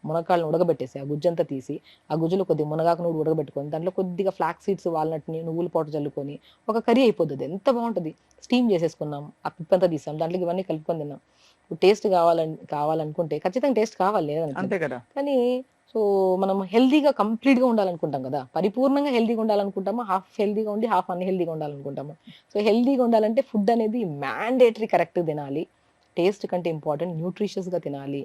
మునక్కాడలను ఉడకబెట్టేసి, ఆ గుజ్జంతా తీసి, ఆ గుజ్జులో కొద్దిగా మునగాకును కూడా ఉడకబెట్టుకొని, దాంట్లో కొద్దిగా ఫ్లాక్స్ సీడ్స్, వాల్‌నట్‌ని, నువ్వుల పౌడర్ చల్లుకొని, ఒక కర్రీ అయిపోతది. ఎంత బావుంటది. స్టీమ్ చేసేసుకున్నాం. ఆ పిప్పంతా తీసాం. దాంట్లోకి ఇవన్నీ కలుపుకొని తిన్నాం. టేస్ట్ కావాలనుకుంటే ఖచ్చితంగా టేస్ట్ కావాలి లేదనట్లేదు. అంతే కదా! కానీ సో, మనం హెల్తీగా కంప్లీట్‌గా ఉండాలనుకుంటాం గదా! పరిపూర్ణంగా హెల్తీగా ఉండాలనుకుంటామా? హాఫ్ హెల్తీగా ఉండి, హాఫ్ అన్‌హెల్తీగా ఉండాలనుకుంటామా? సో, హెల్తీగా ఉండాలంటే ఫుడ్ అనేది మ్యాండేటరీ కరెక్ట్‌గా తినాలి. టేస్ట్ కంటే ఇంపార్టెంట్ న్యూట్రిషియస్‌గా తినాలి.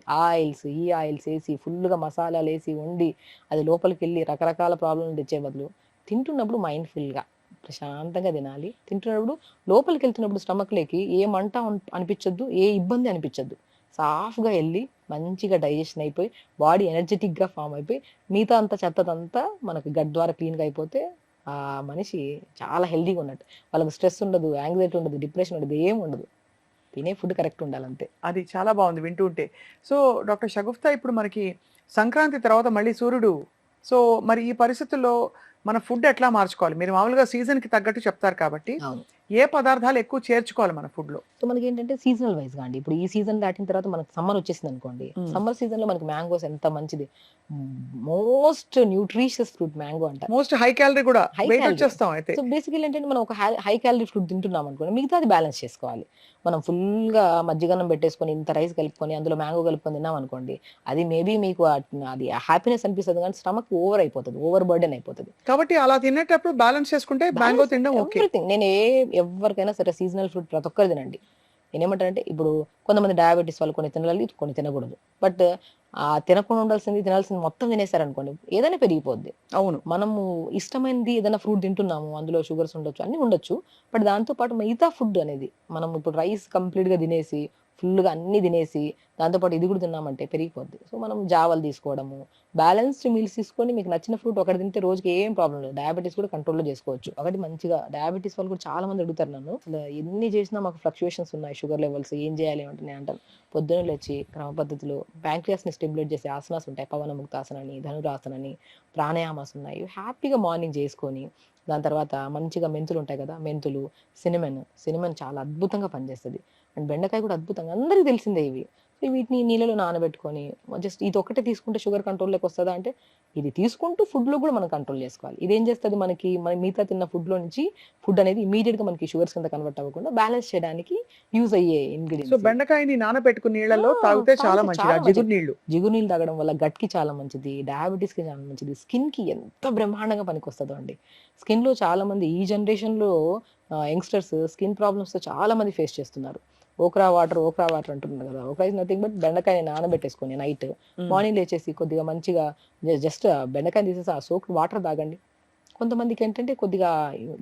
ఈ ఆయిల్స్ ఏసి ఫుల్‌గా మసాలాలేసి వండి, అది లోపలికెళ్ళి రకరకాల ప్రాబ్లమ్‌లు తెచ్చే బదులు, తింటున్నప్పుడు మైండ్‌ఫుల్‌గా ప్రశాంతంగా తినాలి. తింటున్నప్పుడు లోపలికెళ్తున్నప్పుడు స్టమక్‌లోకి ఏ మంట అనిపిచ్చొద్దు. ఏ ఇబ్బంది అనిపిచ్చొద్దు. సాఫ్ట్‌గా ఎళ్లి మంచిగా డైజెషన్ అయిపోయి, బాడీ ఎనర్జిటిక్‌గా ఫార్మ్ అయిపోయి, మిగతా అంతా చెత్తదంతా మనకి గట్ ద్వారా క్లీన్‌గా అయిపోతే, ఆ మనిషి చాలా హెల్తీగా ఉన్నట్టు. వాళ్ళకి స్ట్రెస్ ఉండదు, యాంగ్జైటీ ఉండదు, డిప్రెషన్ ఉండదు, ఏముండదు. తినే ఫుడ్ కరెక్ట్ ఉండాలంతే. అది చాలా బాగుంది వింటుంటే. సో, డాక్టర్ షగుఫ్తా ఇప్పుడు మనకి సంక్రాంతి తర్వాత మళ్ళీ సూర్యుడు. సో, మరి ఈ పరిస్థితుల్లో మన ఫుడ్ ఎట్లా మార్చుకోవాలి? మీరు మామూలుగా సీజన్‌కి తగ్గట్టు చెప్తారు కాబట్టి, అవును. ఏ పదార్థాలు ఎక్కువ చేర్చుకోవాలి మన ఫుడ్‌లో? సో, మనకేంటంటే సీజనల్ వైస్‌గా అండి. ఇప్పుడు ఈ సీజన్ దాటిన తర్వాత మనకు సమ్మర్ వచ్చేసిందనుకోండి. హ్మ్. సమ్మర్ సీజన్‌లో మనకి మ్యాంగోస్ ఎంత మంచిది. హ్మ్. మోస్ట్ న్యూట్రిషియస్ ఫ్రూట్ మ్యాంగో అంట. మోస్ట్ హై క్యాలరీ కూడా. High wait calorie. వచ్చేస్తాం అయితే. సో, బేసికల్లీ ఏంటంటే మనం ఒక హై క్యాలరీ ఫుడ్ తింటున్నామనుకోండి, మిగతాది బ్యాలెన్స్ చేసుకోవాలి. మనం ఫుల్‌గా మజ్జిగన్నం పెట్టేసుకొని, ఇంత రైస్ కలుపుకొని, అందులో మ్యాంగో కలుపుకొని తిన్నామనుకోండి, అది మేబీ మీకు అది హ్యాపీనెస్ అనిపిస్తది గానీ, స్టమక్ ఓవర్ అయిపోతది. ఓవర్ బర్డెన్ అయిపోతది. కాబట్టి అలా తినేటప్పుడు బ్యాలెన్స్ చేసుకుంటే మ్యాంగో బ్యాలెన్స్ తినడం ఓకే. ఎవ్రీథింగ్. ఎవ్వరికైనా సరే సీజనల్ ఫ్రూట్ ప్రతి ఒక్కరు తినండి. నేనేమంటానంటే ఇప్పుడు కొంతమంది డయాబెటిస్ వాళ్ళు కొన్ని తినాలి, కొన్ని తినకూడదు. బట్ తినకుండా ఉండాల్సింది, తినాల్సింది మొత్తం తినేసారనుకోండి ఏదైనా పెరిగిపోద్ది. అవును. మనము ఇష్టమైనది ఏదైనా ఫ్రూట్ తింటున్నాము. అందులో షుగర్స్ ఉండొచ్చు, అన్నీ ఉండొచ్చు. బట్ దాంతో పాటు మిగతా ఫుడ్ అనేది మనం ఇప్పుడు రైస్ కంప్లీట్‌గా తినేసి ఫుల్గా అన్ని తినేసి దాంతోపాటు ఇది కూడా తిన్నామంటే పెరిగిపోద్ది. సో మనం జావలు తీసుకోవడము, బ్యాలెన్స్డ్ మీల్స్ తీసుకొని మీకు నచ్చిన ఫ్రూట్ ఒకటి తింటే రోజుకి ఏం ప్రాబ్లం లేదు. డయాబెటీస్ కూడా కంట్రోల్లో చేసుకోవచ్చు. ఒకటి మంచిగా డయాబెటీస్ వాళ్ళు కూడా చాలా మంది అడుగుతారు నన్ను, అసలు ఎన్ని చేసినా మాకు ఫ్లక్చుయేషన్స్ ఉన్నాయి షుగర్ లెవెల్స్, ఏం చేయాలి అంటే నేను అంటాను, పొద్దున్న లేచి క్రమ పద్ధతిలో ప్యాంక్రియాస్ని స్టిమ్యులేట్ చేసే ఆసనాస్ ఉంటాయి, పవన ముక్తాసనని, ధనురాసనని, ప్రాణాయామాస్ ఉన్నాయి. ఇవి హ్యాపీగా మార్నింగ్ చేసుకొని దాని తర్వాత మంచిగా మెంతులు ఉంటాయి కదా, మెంతులు, సినిమన్ చాలా అద్భుతంగా పనిచేస్తుంది. అండ్ బెండకాయ కూడా అద్భుతంగా, అందరికీ తెలిసిందే ఇవి. సో వీటిని నీళ్ళలో నానబెట్టుకొని జస్ట్ ఇది ఒక్కటే తీసుకుంటే షుగర్ కంట్రోల్లోకి వస్తుందా అంటే, ఇది తీసుకుంటూ ఫుడ్లో కూడా మనం కంట్రోల్ చేసుకోవాలి. ఇదేం చేస్తుంది మనకి, మన మిగతా తిన్న ఫుడ్లో నుంచి ఫుడ్ అనేది ఇమీడియట్గా మనకి షుగర్స్ కింద కన్వర్ట్ అవ్వకుండా బ్యాలెన్స్ చేయడానికి యూజ్ అయ్యే సో ఇంగ్రీడియంట్స్. బెండకాయని నానబెట్టుకుని నీళ్ళలో తాగితే చాలా మంచిది, ఆ చాలా మంచిది. జిగురు నీళ్లు. జిగురు నీళ్ళు తాగడం వల్ల గట్కి చాలా మంచిది, డయాబెటీస్కి చాలా మంచిది, స్కిన్కి ఎంత బ్రహ్మాండంగా పనికొస్తుందో అండి. స్కిన్లో చాలా మంది ఈ జనరేషన్లో యంగ్స్టర్స్ స్కిన్ ప్రాబ్లమ్స్తో చాలా మంది ఫేస్ చేస్తున్నారు. ఓక్రా వాటర్ అంటున్నారు కదా, ఓక్రా ఇస్ నథింగ్ బట్ బెండకాయ నానబెట్టేసుకొని నైట్ మార్నింగ్ లేచేసి కొద్దిగా మంచిగా జస్ట్ బెండకాయ తీసేసి ఆ సోక్ వాటర్ తాగండి. కొంతమందికి ఏంటంటే కొద్దిగా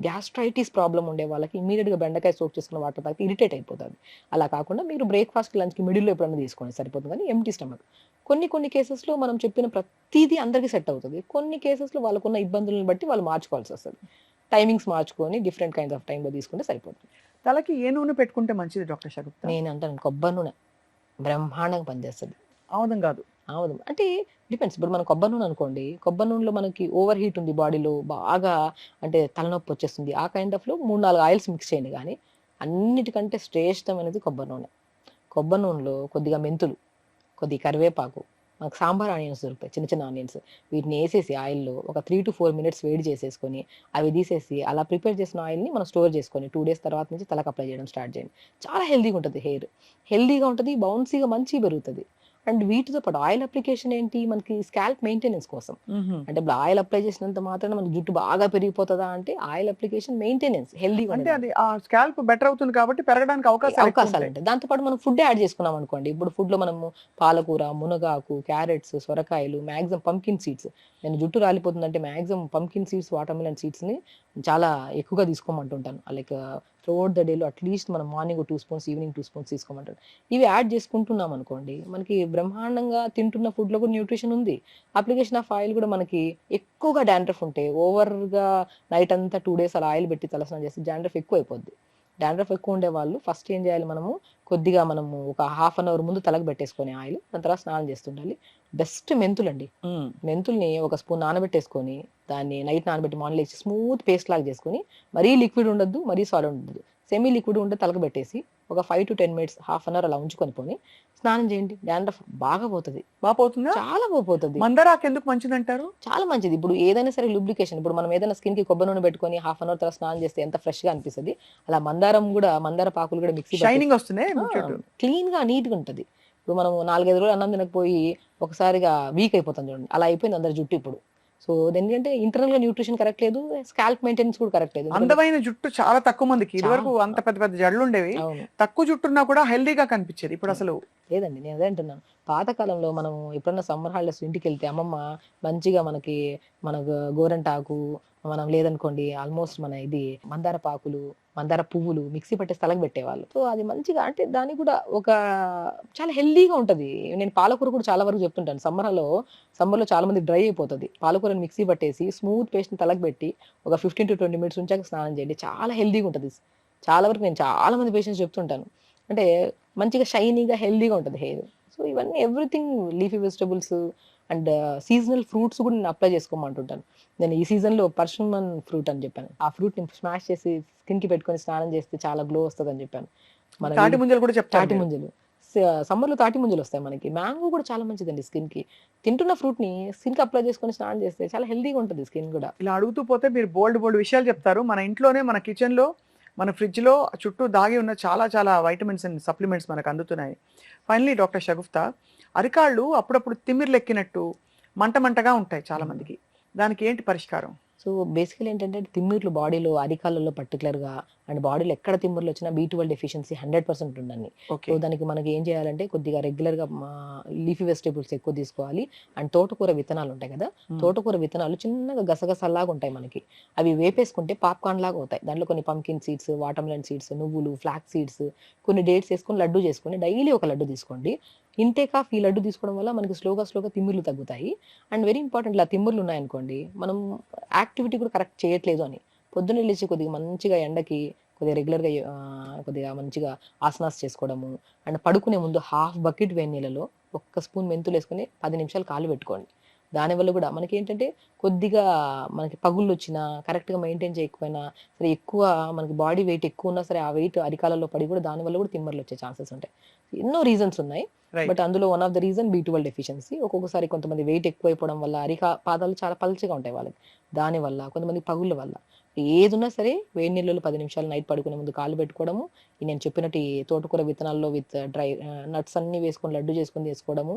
గ్యాస్ట్రైటిస్ ప్రాబ్లం ఉండే వాళ్ళకి ఇమీడియట్గా బెండకాయ సోక్ చేసుకున్న వాటర్ తాగితే ఇరిటేట్ అయిపోతుంది. అలా కాకుండా మీరు బ్రేక్ఫాస్ట్కి లంచ్కి మిడిల్లో ఎప్పుడైనా తీసుకోండి సరిపోతుంది, కానీ ఎంటీ స్టమక్. కొన్ని కేసెస్లో మనం చెప్పిన ప్రతిదీ అందరికీ సెట్ అవుతుంది, కొన్ని కేసెస్లో వాళ్ళకున్న ఇబ్బందులను బట్టి వాళ్ళు మార్చుకోవాల్సి వస్తుంది. టైమింగ్స్ మార్చుకొని డిఫరెంట్ కైండ్స్ ఆఫ్ టైంలో తీసుకుంటే సరిపోతుంది. తలకి ఏ నూనె పెట్టుకుంటే మంచిది డాక్టర్ షగుప్తా? నేను అంటాను కొబ్బరి నూనె బ్రహ్మాండంగా పనిచేస్తుంది. ఆముదం కాదు. అవును. అంటే డిపెండ్స్. ఇప్పుడు మనం కొబ్బరి నూనె అనుకోండి, కొబ్బరి నూనెలో మనకి ఓవర్ హీట్ ఉంది బాడీలో, బాగా అంటే తలనొప్పి వచ్చేస్తుంది, ఆ కైండ్ ఆఫ్లో 3-4 ఆయిల్స్ మిక్స్ చేయండి. కానీ అన్నిటికంటే శ్రేష్టమైనది కొబ్బరి నూనె. కొబ్బరి నూనెలో కొద్దిగా మెంతులు, కొద్దిగా కరివేపాకు, మనకు సాంబార్ ఆనియన్స్ దొరుకుతాయి, చిన్న చిన్న ఆనియన్స్, వీటిని వేసేసి ఆయిల్లో ఒక 3 to 4 minutes వేడి చేసేసుకొని అవి తీసేసి అలా ప్రిపేర్ చేసిన ఆయిల్ని మనం స్టోర్ చేసుకొని 2 days తర్వాత నుంచి తలకు అప్లై చేయడం స్టార్ట్ చేయండి. చాలా హెల్తీగా ఉంటుంది, హెయిర్ హెల్తీగా ఉంటుంది, బౌన్సీగా మంచిగా పెరుగుతుంది. అండ్ వీటితో పాటు ఆయిల్ అప్లికేషన్ ఏంటి, మనకి స్కాల్ప్ మెయింటెనెన్స్ కోసం. అంటే ఇప్పుడు ఆయిల్ అప్లై చేసినంత మాత్రాన మనకి జుట్టు బాగా పెరిగిపోతుందా అంటే, ఆయిల్ అప్లికేషన్ మెయింటెనెన్స్ హెల్తీగా అంటే అది ఆ స్కాల్ప్ బెటర్ అవుతుంది కాబట్టి పెరగడానికి అవకాశాలు అవకాశాలు ఉంటాయి. దాంతోపాటు మనం ఫుడ్ యాడ్ చేసుకున్నాం అనుకోండి, ఇప్పుడు ఫుడ్లో మనము పాలకూర, మునగాకు, క్యారెట్స్, సొరకాయలు, మ్యాక్సిమం పంకిన్ సీడ్స్. నేను జుట్టు రాలిపోతుందంటే maximum pumpkin seeds, watermelon సీడ్స్ని చాలా ఎక్కువగా తీసుకోమంటుంటాను. లైక్ త్రూఅవుట్ ద డేలో అట్లీస్ట్ మనం మార్నింగ్ 2 spoons, ఈవినింగ్ 2 spoons తీసుకోమంటాను. ఇవి యాడ్ చేసుకుంటున్నాం అనుకోండి, మనకి బ్రహ్మాండంగా తింటున్న ఫుడ్లో కూడా న్యూట్రిషన్ ఉంది. అప్లికేషన్ ఆఫ్ ఆయిల్ కూడా మనకి ఎక్కువగా డాండ్రఫ్ ఉంటే ఓవర్గా నైట్ అంతా 2 days అలా ఆయిల్ పెట్టి తలస్నానం చేస్తే డాండ్రఫ్ ఎక్కువ అయిపోద్ది. డాండ్రఫ్ ఎక్కువ ఉండే వాళ్ళు ఫస్ట్ ఏం చేయాలి, కొద్దిగా మనము ఒక 1/2 hour ముందు తలకు పెట్టేసుకొని ఆయిల్, దాని తర్వాత స్నానం చేస్తుండాలి. బెస్ట్ మెంతులండి. మెంతుల్ని ఒక స్పూన్ నానబెట్టేసుకొని దాన్ని నైట్ నానబెట్టి మార్నింగ్ లేచి స్మూత్ పేస్ట్ లాగా చేసుకొని, మరీ లిక్విడ్ ఉండొద్దు, మరీ సాలిడ్ ఉండదు, సెమీ లిక్విడ్ ఉంటే తలకు పెట్టేసి ఒక 5 to 10 minutes, 1/2 hour అలా ఉంచుకొని పోని స్నానం చేయండి. డాండ్రఫ్ బాగా పోతుంది, బాగా పోతుందా? చాలా పోతుంది. మందారాకు ఎందుకు మంచిది అంటారు? చాలా మంచిది. ఇప్పుడు ఏదైనా సరే లూబ్రికేషన్, ఇప్పుడు మనం ఏదైనా స్కిన్ కి కొబ్బరి నూనె పెట్టుకొని 1/2 hour తర్వాత స్నానం చేస్తే ఎంత ఫ్రెష్ గా అనిపిస్తుంది. అలా మందార పాకులు కూడా మిక్సీ షైనింగ్ వస్తుంది క్లీన్ గా నీట్ గా ఉంటది. ఇప్పుడు మనం 4-5 రోజులు అన్నం తినకపోయి ఒకసారిగా వీక్ అయిపోతుంది చూడండి, అలా అయిపోయింది అందరి జుట్టు ఇప్పుడు. సో ఎందుకంటే ఇంటర్నల్ గా న్యూట్రిషన్ కరెక్ట్ లేదు, స్కాల్ప్ మెయింటెనెన్స్ కూడా కరెక్ట్ లేదు. అందమైన జుట్టు చాలా తక్కువ మందికి, ఇదివరకు అంత పెద్ద పెద్ద జడలు ఉండేవి, తక్కువ జుట్టున్నా కూడా హెల్దీగా కనిపించేది, ఇప్పుడు అసలు లేదండి. నేను అదే అంటున్నాను, పాతకాలంలో మనం ఎప్పుడన్నా సమ్మర్ హాలిడేస్ ఇంటికి వెళ్తే అమ్మమ్మ మంచిగా మన గోరంటాకు, మనం లేదనుకోండి ఆల్మోస్ట్ మన ఇది మందార పాకులు, మందార పువ్వులు మిక్సీ పట్టేసి తలకు పెట్టేవాళ్ళు. సో అది మంచిగా, అంటే దానికి కూడా ఒక చాలా హెల్దీగా ఉంటది. నేను పాలకూర కూడా చాలా వరకు చెప్తుంటాను, సమ్మర్లో చాలా మంది డ్రై అయిపోతుంది, పాలకూరని మిక్సీ పట్టేసి స్మూత్ పేస్ట్ని తలకు పెట్టి ఒక 15 to 20 minutes ఉంచాక స్నానం చేయండి, చాలా హెల్దీగా ఉంటుంది. చాలా వరకు నేను చాలా మంది పేషెంట్స్ చెప్తుంటాను, అంటే మంచిగా షైనీగా హెల్దీగా ఉంటుంది హెయిర్. సో ఇవన్నీ everything, leafy vegetables and seasonal fruits కూడా నేను అప్లై చేసుకోమంటుంటాను. నేను ఈ సీజన్లో పర్షమన్ ఫ్రూట్ అని చెప్పాను, ఆ ఫ్రూట్ని స్మాష్ చేసి స్కిన్కి పెట్టుకొని స్నానం చేస్తే చాలా గ్లో వస్తుంది అని చెప్పాను. తాటి ముంజలు కూడా చెప్తాను. తాటి ముంజలు సమ్మర్లో తాటి ముంజలు వస్తాయి మనకి. మ్యాంగో కూడా చాలా మంచిదండి స్కిన్కి. తింటున్న ఫ్రూట్ని స్కిన్కి అప్లై చేసుకొని స్నానం చేస్తే చాలా హెల్దీగా ఉంటుంది స్కిన్ కూడా. ఇలా అడుగుతూ పోతే మీరు బోల్డ్ విషయాలు చెప్తారు. మన ఇంట్లోనే, మన కిచెన్లో, మన ఫ్రిడ్జ్లో చుట్టూ దాగి ఉన్న చాలా వైటమిన్స్ అండ్ సప్లిమెంట్స్ మనకు అందుతున్నాయి. ఫైనలీ డాక్టర్ షగుఫ్తా, అరికాళ్ళు అప్పుడప్పుడు తిమ్మిర్లెక్కినట్టు మంటగా ఉంటాయి చాలా మందికి, దానికి ఏంటి పరిష్కారం? సో బేసికలీ ఏంటంటే తిమ్మిర్లు బాడీలో, అరికాళ్ళలో పర్టికులర్గా అండ్ బాడీలో ఎక్కడ తిమ్ముర్లు వచ్చినా B12 డెఫిషియన్సీ 100% ఉండండి. ఓకే. సో దానికి మనకి ఏం చేయాలంటే కొద్దిగా రెగ్యులర్‌గా లీఫీ వెజిటబుల్స్ ఎక్కువ తీసుకోవాలి. అండ్ తోటకూర విత్తనాలు ఉంటాయి కదా! తోటకూర విత్తనాలు చిన్నగా గసగసాల్లాగా ఉంటాయి మనకి. అవి వేపేసుకుంటే పాప్‌కార్న్ లాగా అవుతాయి. దాంట్లో కొన్ని పంకిన్ సీడ్స్, వాటర్‌మెలన్ సీడ్స్, నువ్వులు, ఫ్లాక్స్ సీడ్స్, కొన్ని డేట్స్ ఏసుకొని లడ్డు చేసుకొని డైలీ ఒక లడ్డు తీసుకోండి. ఇంటేక్ ఆఫ్ ఈ లడ్డు తీసుకోవడం వల్ల మనకి స్లోగా తిమ్మిర్లు తగ్గుతాయి. అండ్ వెరీ ఇంపార్టెంట్, ఇలా తిమ్మిర్లు ఉన్నాయనుకోండి, మనం యాక్టివిటీ కూడా కరెక్ట్ చేయట్లేదు అని. పొద్దున్నే లేచి కొద్దిగా మంచిగా ఎండకి కొద్దిగా రెగ్యులర్‌గా కొద్దిగా మంచిగా ఆసనాస్ చేసుకోవడము. అండ్ పడుకునే ముందు హాఫ్ బకెట్ వేడి నీళ్ళలో ఒక్క స్పూన్ మెంతులేసుకొని 10 నిమిషాలు కాలు పెట్టుకోండి. దానివల్ల కూడా మనకేంటంటే కొద్దిగా మనకి పగుళ్ళొచ్చినా, కరెక్ట్‌గా మెయింటైన్ చేయకపోయినా, సరే ఎక్కువ మనకి బాడీ వెయిట్ ఎక్కువున్నా సరే, ఆ వెయిట్ అరికాలలో పడి కూడా దానివల్ల కూడా తిమ్మర్లొచ్చే ఛాన్సెస్ ఉంటాయి. ఎన్నో రీజన్స్ ఉన్నాయి. రైట్. బట్ అందులో one of the reason B12 deficiency. ఒక్కొక్కసారి కొంతమంది వెయిట్ ఎక్కువైపోవడం వల్ల పాదాలు చాలా పల్చగా ఉంటాయి వాళ్ళకి. దానివల్ల, కొంతమంది పగుళ్ళ వల్ల. ఏదున్నా సరే వేడి నీళ్ళలో 10 నిమిషాలు నైట్ పడుకునే ముందు కాళ్ళు పెట్టుకోవడము. ఈ నేను చెప్పినట్టు ఈ తోటకూర విత్తనాల్లో విత్ డ్రై నట్స్ అన్నీ వేసుకొని లడ్డు చేసుకొని తీసుకోవడము.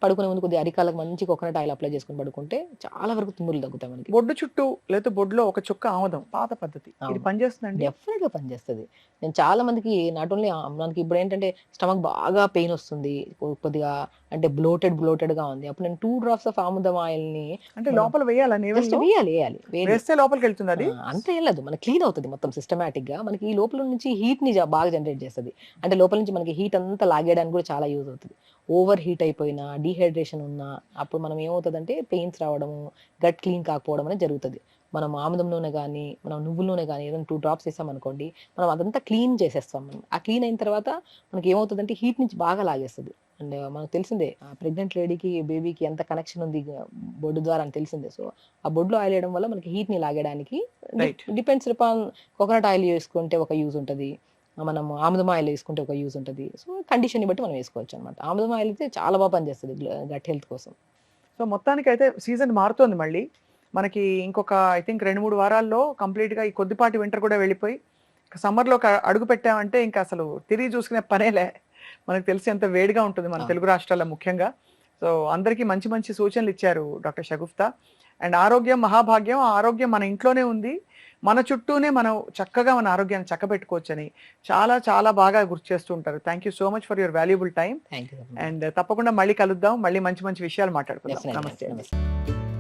పడుకునే ముందు కొద్దిగా అరికాళ్ళకి మంచి కోకోనట్ ఆయిల్ అప్లై చేసుకొని పడుకుంటే చాలా వరకు తుమ్ములు తగ్గుతాయి మనకి. బొడ్డు చుట్టూ లేకపోతే బొడ్డులో ఒక చుక్క ఆముదం పాత పద్ధతి. ఇది అవును. పనిచేస్తుందండి? డెఫినెట్‌గా పనిచేస్తది. నేను చాలా మందికి నాట్ ఓన్లీ మనకి ఇప్పుడేంటంటే స్టమక్ బాగా పెయిన్ వస్తుంది. కొద్దిగా అంటే బ్లోటెడ్‌గా ఉంది. అప్పుడు నేను 2 డ్రాప్స్ ఆఫ్ ఆముదం ఆయిల్‌ని అంటే మనం లోపల వేయాలా జస్ట్ నేవెల్‌లో? వేయాలి. వేస్తే లోపలికెళ్తుందా అది? అంత ఏం లేదు. మనకి క్లీన్ అవుతది మొత్తం సిస్టమాటిక్‌గా. మనకి ఈ లోపల నుంచి హీట్‌ని బాగా జనరేట్ చేస్తది. అంటే లోపల నుంచి మనకి హీట్ అంతా లాగేయడానికి కూడా చాలా యూజ్ అవుతది. ఓవర్ హీట్ అయిపోయినా, డీహైడ్రేషన్ ఉన్నా, అప్పుడు మనం ఏమవుతదంటే పెయిన్స్ రావడము, గట్ క్లీన్ కాకపోవడం అనేది జరుగుతది. మనం ఆముదం నూనె గాని, మనం నువ్వుల నూనె గాని ఏదైనా 2 డ్రాప్స్ ఏసామనుకోండి, మనం అదంతా క్లీన్ చేసేస్తాం మనం. ఆ క్లీన్ అయిన తర్వాత మనకేమవుతదంటే హీట్ నుంచి బాగా లాగేస్తది. అండ్ మనకు తెలిసిందే ప్రెగ్నెంట్ లేడీకి, బేబీకి ఎంత కనెక్షన్ ఉంది బొడ్డు ద్వారా అని తెలిసిందే. సో, ఆ బొడ్లో ఆయిల్ ఏయడం వల్ల మనకి హీట్‌ని లాగడానికి right. Depends upon coconut oil యేసుకుంటే ఒక యూజ్ ఉంటది. మనము ఆముదం ఆయిల్ యేసుకుంటే ఒక యూజ్ ఉంటది. సో, కండిషన్‌ని బట్టి మనం వేసుకోవచ్చనమాట. ఆముదం ఆయిల్ అయితే చాలా పనిచేస్తది గట్ హెల్త్ కోసం. సో, మొత్తానికైతే సీజన్ మారుతోంది మళ్ళీ. మనకి ఇంకొక ఐ థింక్ 2, 3 వారాల్లో కంప్లీట్‌గా ఈ కొద్దిపాటి వింటర్ కూడా వెళ్ళిపోయి, ఇక సమ్మర్‌లోకి అడుగు పెట్టామంటే ఇంక అసలు తిరిగి చూసుకునే పనేలే. మనకు తెలిసి ఎంత వేడిగా ఉంటుంది మన అవును. తెలుగు రాష్ట్రాల్లో ముఖ్యంగా. సో, అందరికీ మంచి మంచి సూచనలిచ్చారు డాక్టర్ షగుఫ్తా. అండ్ ఆరోగ్యం మహాభాగ్యం. ఆ ఆరోగ్యం మన ఇంట్లోనే ఉంది. మన చుట్టూనే మనం చక్కగా మన ఆరోగ్యాన్ని చక్కబెట్టుకోవచ్చని చాలా చాలా బాగా గుర్తు చేస్తూ ఉంటారు. Thank you so much for your valuable time. Thank you. And తప్పకుండా మళ్ళీ కలుద్దాం. మళ్ళీ మంచి మంచి విషయాలు మాట్లాడుకుందాం. డెఫినెట్‌గా. నమస్తే అండి. నమస్తే.